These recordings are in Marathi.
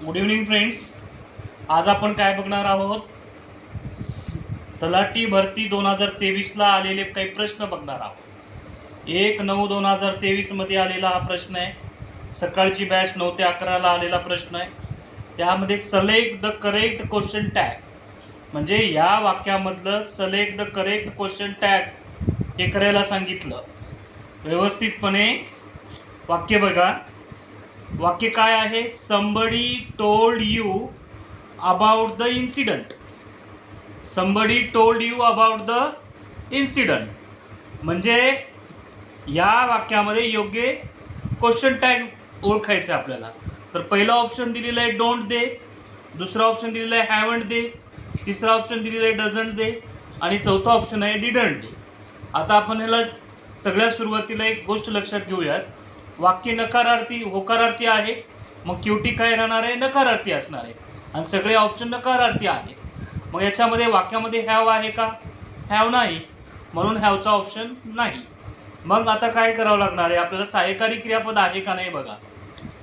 Good evening friends. आज आपण काय बघणार आहोत? तलाठी भरती 2023ला आलेले काही प्रश्न बघणार आहोत. 1/9/2023 मध्ये आलेला हा प्रश्न आहे. सकाळची बॅच 9 ते 11ला आलेला प्रश्न आहे. यामध्ये select the correct question tag, म्हणजे या वाक्यामधलं select the correct question tag हे करायला सांगितलं. व्यवस्थितपणे वाक्य बघा. वाक्य काय आहे? somebody told you about the incident. somebody told you about the incident म्हणजे या वाक्यामध्ये योग्य क्वेश्चन टॅग ओळखायचं आपल्याला. तर पहिला ऑप्शन दिलेला आहे डोंट दे, दुसरा ऑप्शन दिलेला आहे हॅवंट दे, तिसरा ऑप्शन दिलेला आहे डझंट दे आणि चौथा ऑप्शन आहे डिडंट दे. आता आपण ह्याला सगळ्यात सुरुवातीला एक गोष्ट लक्षात घेऊयात. वाक्य नकारार्थी होकारार्थी आहे, मग क्यूटी काय राहणार आहे? नकारार्थी असणार आहे आणि सगळे ऑप्शन नकारार्थी आहेत. मग याच्यामध्ये वाक्यामध्ये हॅव आहे का? हॅव नाही, म्हणून हॅवचा ऑप्शन नाही. मग आता काय करावं लागणार आहे? आपल्याला सहाय्यकारी क्रियापद आहे का नाही बघा,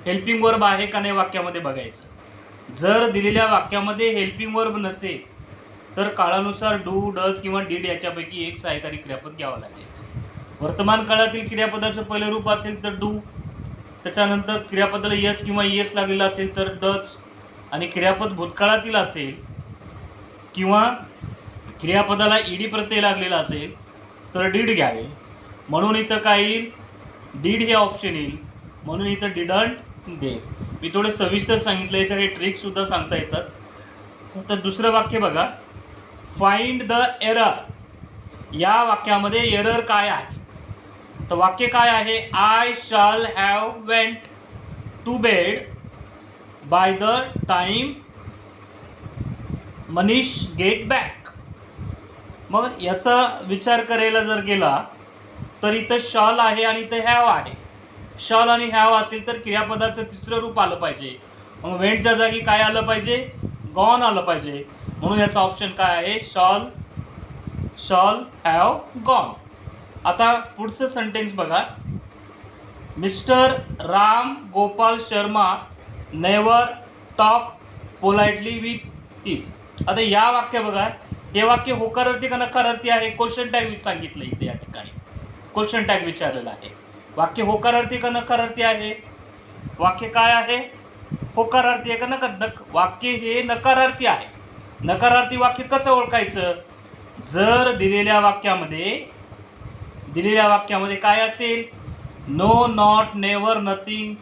हेल्पिंग वर्ब आहे का नाही वाक्यामध्ये बघायचं. जर दिलेल्या वाक्यामध्ये हेल्पिंग वर्ब नसेल तर काळानुसार डू, डज किंवा डीड याच्यापैकी एक सहाय्यकारी क्रियापद घ्यावं लागेल. वर्तमान काळातील क्रियापदाचं पहिलं रूप असेल तर डू, त्याच्यानंतर क्रियापदाला यस किंवा येस लागलेला असेल तर डज, आणि क्रियापद भूतकाळातील असेल किंवा क्रियापदाला ईडी प्रत्यय लागलेला असेल तर डीड घ्यावे. म्हणून इथं काय येईल? डीड हे ऑप्शन येईल. म्हणून इथं डिडंट दे. मी थोडे सविस्तर सांगितलं, याच्या काही ट्रिक्ससुद्धा सांगता येतात. तर दुसरं वाक्य बघा. Find the error. या वाक्यामध्ये एरर काय आहे? तर वाक्य काय आहे? I shall have went to bed by the time Manish get back. मग याचा विचार करायला जर गेला तर इथं शॉल आहे आणि इथं हॅव आहे. शॉल आणि हॅव असेल तर क्रियापदाचं तिसरं रूप आलं पाहिजे. मग वेंटच्या जागी काय आलं पाहिजे? गॉन आलं पाहिजे. म्हणून याचा ऑप्शन काय आहे? Shall have gone. आता पुढचं सेंटेन्स बघा. Mr Ram Gopal Sharma never talk politely with tease. आता या वाक्य बघा, हे वाक्य होकारार्थी का नकारार्थी आहे? क्वेश्चन टॅग सांगितलं इथे, या ठिकाणी क्वेश्चन टॅग विचारलेला आहे. वाक्य होकारार्थी का नकारार्थी आहे? वाक्य काय आहे? होकारार्थी आहे का वाक्य हे नकारार्थी आहे. नकारार्थी वाक्य कसं ओळखायचं? जर दिलेल्या वाक्यामध्ये काय असेल? No, not, never, nothing,